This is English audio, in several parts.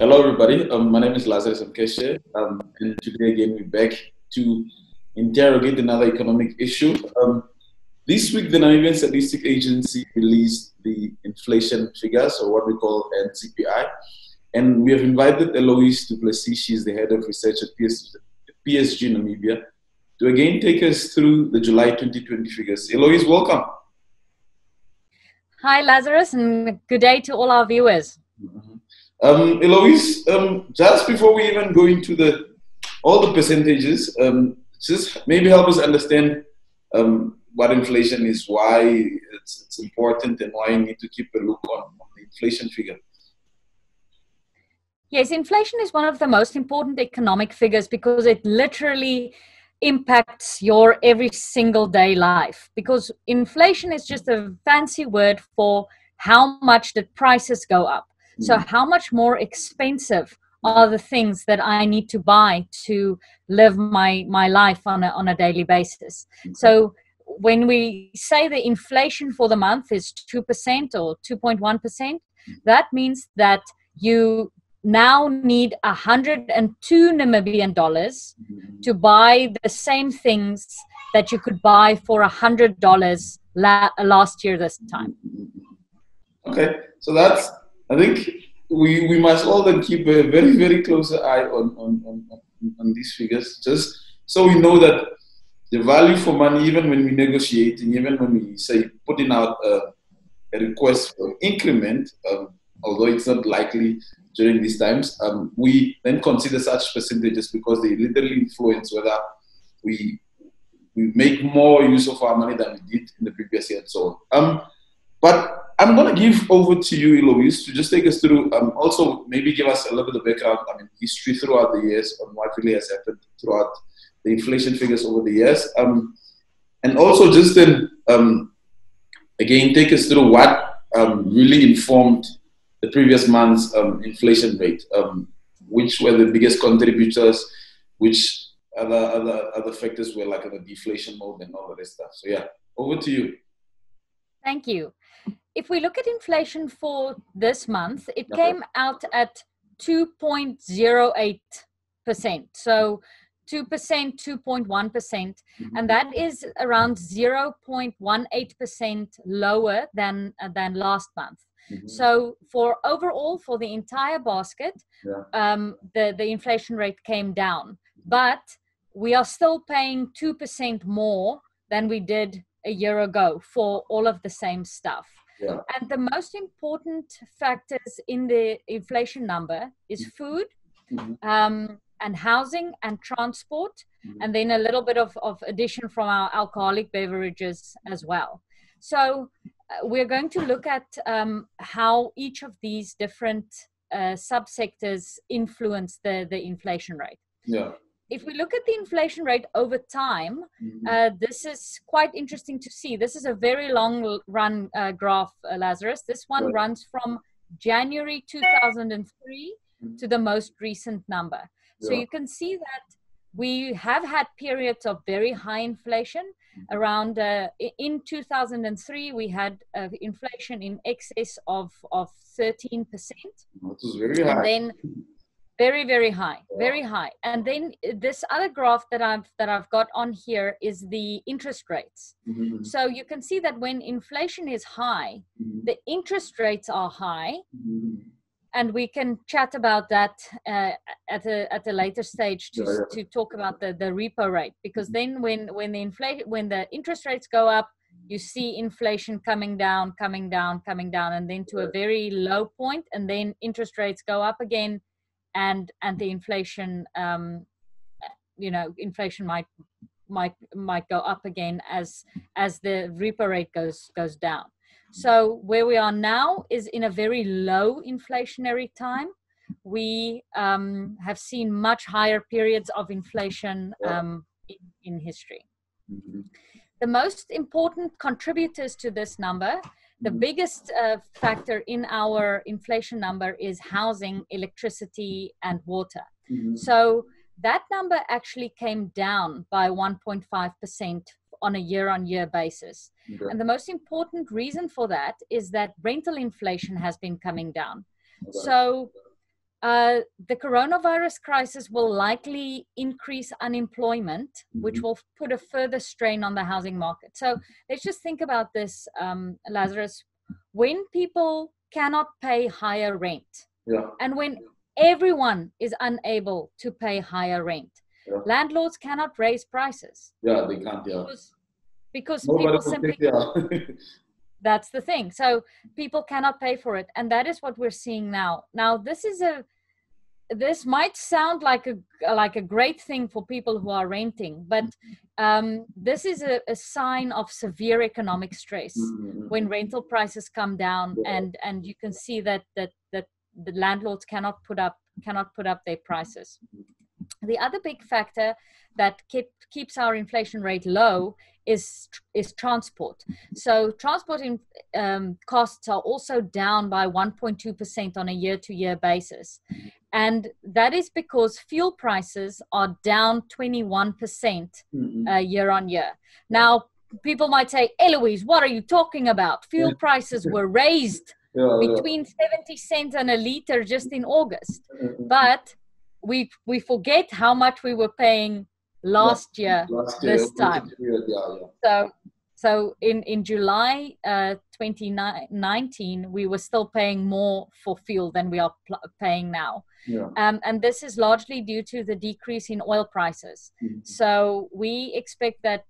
Hello, everybody. My name is Lazarus Mkeshe, and today again we're back to interrogate another economic issue. This week, the Namibian Statistics Agency released the inflation figures, or what we call NCPI, and we have invited Eloise du Plessis. She's the head of research at PSG Namibia, to again take us through the July 2020 figures. Eloise, welcome. Hi, Lazarus, and good day to all our viewers. Eloise, just before we even go into all the percentages, just maybe help us understand what inflation is, why it's important, and why you need to keep a look on the inflation figure. Yes, inflation is one of the most important economic figures because it literally impacts your every single day life. Because inflation is just a fancy word for how much did prices go up. So how much more expensive are the things that I need to buy to live my life on a daily basis. So when we say the inflation for the month is 2% or 2.1%, that means that you now need 102 Namibian dollars to buy the same things that you could buy for $100 last year this time. Okay, so that's, I think we must all then keep a very, very close eye on these figures, just so we know that the value for money, even when we're negotiating, even when we say putting out a request for increment, although it's not likely during these times, we then consider such percentages because they literally influence whether we make more use of our money than we did in the previous year and so on. But I'm going to give over to you, Eloise, to just take us through, also maybe give us a little bit of background, history throughout the years on what really has happened throughout the inflation figures over the years. And also just then, again, take us through what really informed the previous month's inflation rate, which were the biggest contributors, which other factors were like in the deflation mode and all of this stuff. So yeah, over to you. Thank you. If we look at inflation for this month, it came out at 2.08%. So 2%, 2.1%, and that is around 0.18% lower than last month. So for overall, for the entire basket, the inflation rate came down, but we are still paying 2% more than we did a year ago for all of the same stuff. And the most important factors in the inflation number is food, and housing and transport, and then a little bit of addition from our alcoholic beverages as well. So we're going to look at how each of these different subsectors influence the inflation rate. If we look at the inflation rate over time, this is quite interesting to see. This is a very long run graph, Lazarus. This one runs from January 2003 to the most recent number. So you can see that we have had periods of very high inflation. Around in 2003, we had inflation in excess of 13%. That was very high. And then very, very high, very high. And then this other graph that I've got on here is the interest rates. So you can see that when inflation is high, the interest rates are high. And we can chat about that at a later stage to talk about the repo rate, because then when the interest rates go up, you see inflation coming down, and then to a very low point, and then interest rates go up again, and the inflation, inflation might go up again as the repo rate goes down. So where we are now is in a very low inflationary time. We have seen much higher periods of inflation in history. The most important contributors to this number, the biggest factor in our inflation number is housing, electricity, and water. So that number actually came down by 1.5% on a year-on-year basis. Okay. And the most important reason for that is that rental inflation has been coming down. So the coronavirus crisis will likely increase unemployment, which will put a further strain on the housing market. So let's just think about this, Lazarus. When people cannot pay higher rent, and when everyone is unable to pay higher rent, landlords cannot raise prices. Yeah, they can't. Yeah, because people simply. That's the thing. So people cannot pay for it, and that is what we're seeing now. Now, this might sound like a great thing for people who are renting, but this is a sign of severe economic stress when rental prices come down, and you can see that the landlords cannot put up their prices. The other big factor that keeps our inflation rate low is transport. So transport costs are also down by 1.2% on a year-to-year basis. And that is because fuel prices are down 21% year on year. Now, people might say, Eloise, what are you talking about? Fuel prices were raised between 70 cents and a liter just in August. But we forget how much we were paying last year this time. So in July 2019, we were still paying more for fuel than we are paying now. And this is largely due to the decrease in oil prices. So we expect that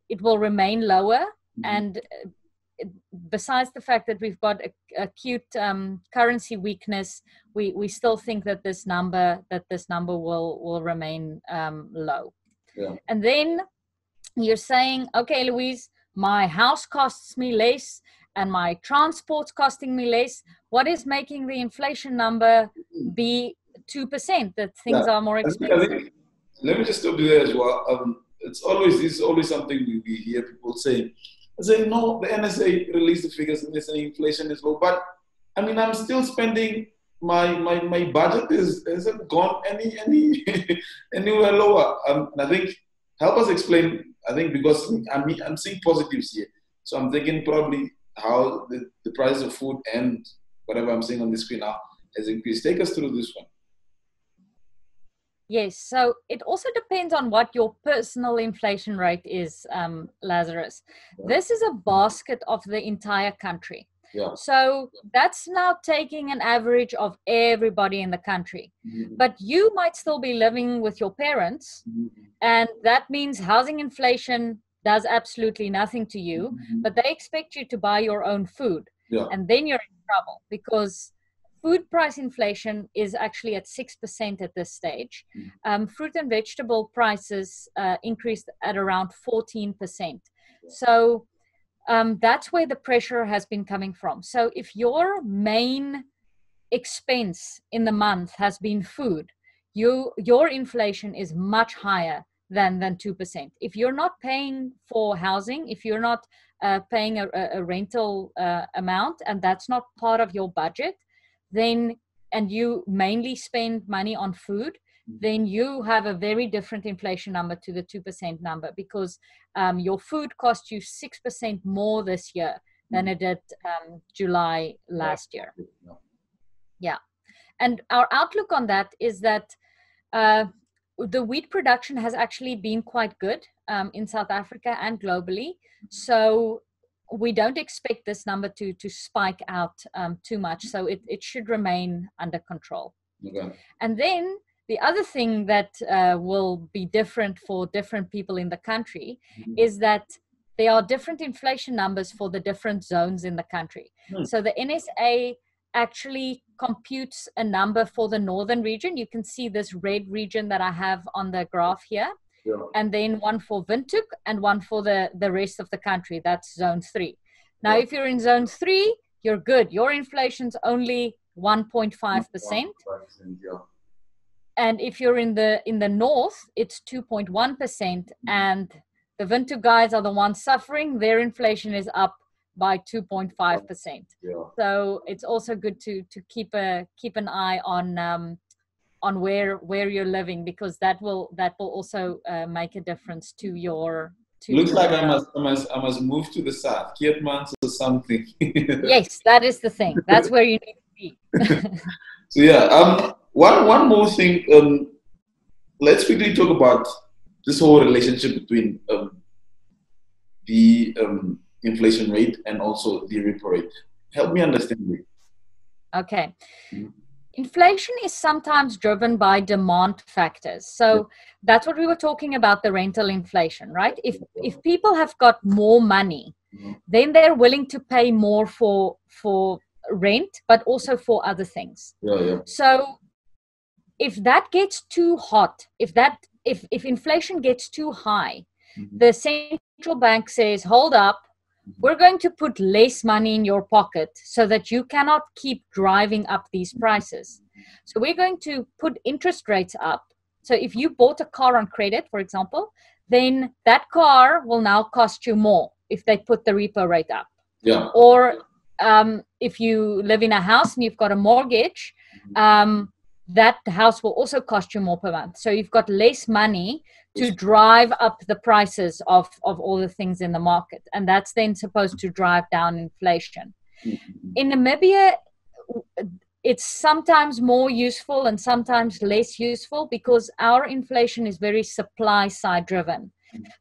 it will remain lower. And besides the fact that we've got acute currency weakness, we still think that this number will remain low. And then you're saying, okay, Louise, my house costs me less and my transport's costing me less. What is making the inflation number be 2%? That things are more expensive. Let me just stop you there as well. It's always something we hear people saying. They say, no, the NSA released the figures and they say inflation is low. But I mean, I'm still spending my budget hasn't gone anywhere lower. And I think help us explain. I think because I'm seeing positives here, so I'm thinking probably how the price of food and whatever I'm seeing on the screen now has increased. Take us through this one. Yes, so it also depends on what your personal inflation rate is, Lazarus. This is a basket of the entire country. So that's now taking an average of everybody in the country. But you might still be living with your parents, and that means housing inflation does absolutely nothing to you, but they expect you to buy your own food. And then you're in trouble because food price inflation is actually at 6% at this stage. Fruit and vegetable prices increased at around 14%. So that's where the pressure has been coming from. So if your main expense in the month has been food, your inflation is much higher than 2%. If you're not paying for housing, if you're not paying a rental amount, and that's not part of your budget, then, and you mainly spend money on food, then you have a very different inflation number to the 2% number, because your food cost you 6% more this year than it did July last year. And our outlook on that is that the wheat production has actually been quite good in South Africa and globally. So we don't expect this number to spike out too much. So it should remain under control. And then the other thing that will be different for different people in the country is that there are different inflation numbers for the different zones in the country. So the NSA actually computes a number for the northern region. You can see this red region that I have on the graph here. And then one for Windhoek and one for the rest of the country. That's zone 3. Now, if you're in zone 3, you're good. Your inflation's only 1.5%. And if you're in the north, it's 2.1%. And the Windhoek guys are the ones suffering. Their inflation is up by 2.5%. So it's also good to keep an eye on where you're living, because that will also make a difference to your. Looks like I must move to the south, Keetmans or something. Yes, that is the thing. That's where you need to be. So yeah, one more thing. Let's quickly talk about this whole relationship between the inflation rate and also the repo rate. Help me understand it. Okay. Inflation is sometimes driven by demand factors. So that's what we were talking about, the rental inflation, right? If people have got more money, then they're willing to pay more for rent, but also for other things. So if that gets too hot, if inflation gets too high, the central bank says, hold up, we're going to put less money in your pocket so that you cannot keep driving up these prices. So we're going to put interest rates up. So if you bought a car on credit, for example, then that car will now cost you more if they put the repo rate up. Yeah. Or if you live in a house and you've got a mortgage, that house will also cost you more per month. So you've got less money to drive up the prices of all the things in the market. And that's then supposed to drive down inflation. In Namibia, it's sometimes more useful and sometimes less useful because our inflation is very supply side driven.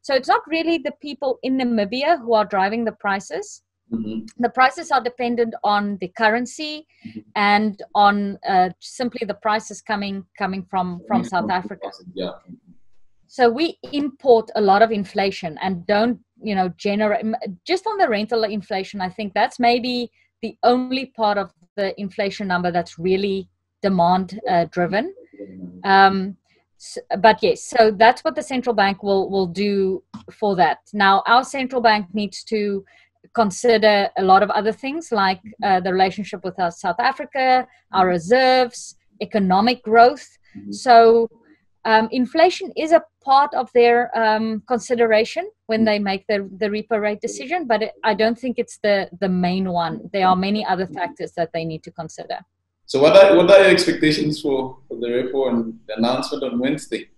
So it's not really the people in Namibia who are driving the prices. The prices are dependent on the currency and on simply the prices coming from South Africa. Yeah. So we import a lot of inflation and don't, generate just on the rental inflation. I think that's maybe the only part of the inflation number that's really demand driven. But yes, so that's what the central bank will do for that. Now, our central bank needs to consider a lot of other things like the relationship with South Africa, our reserves, economic growth. So inflation is a part of their consideration when they make the repo rate decision, but I don't think it's the main one. There are many other factors that they need to consider. So what are your expectations for the repo and the announcement on Wednesday?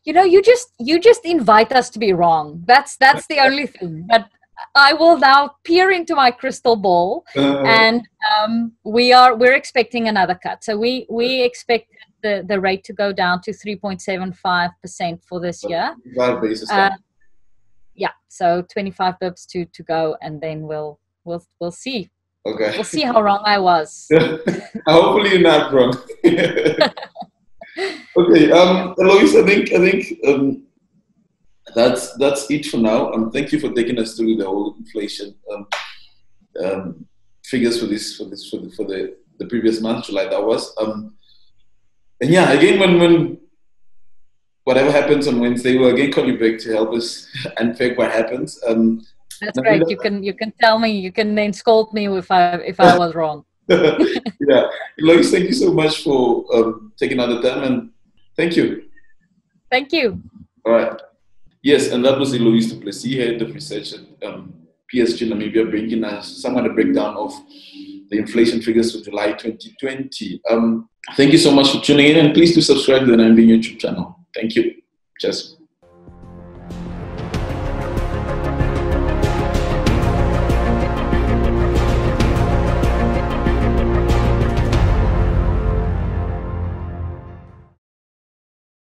You just invite us to be wrong. That's the only thing. But I will now peer into my crystal ball, and we're expecting another cut. So we expect the rate to go down to 3.75% for this year. 5 basis points. Yeah, so 25 bips to go, and then we'll see. Okay. We'll see how wrong I was. Hopefully you're not wrong. Okay, Eloise, I think that's it for now. Thank you for taking us through the whole inflation figures for the previous month, July. That was and yeah, again when whatever happens on Wednesday, we'll again call you back to help us unpack what happens. That's great. You can tell me. You can then scold me if I was wrong. Yeah, Eloise, thank you so much for taking out the time, and thank you. Thank you. All right. Yes, and that was Eloise du Plessis, head of research at PSG Namibia, bringing us somewhat a breakdown of the inflation figures for July 2020. Thank you so much for tuning in, and please do subscribe to the Namibia YouTube channel. Thank you. Cheers.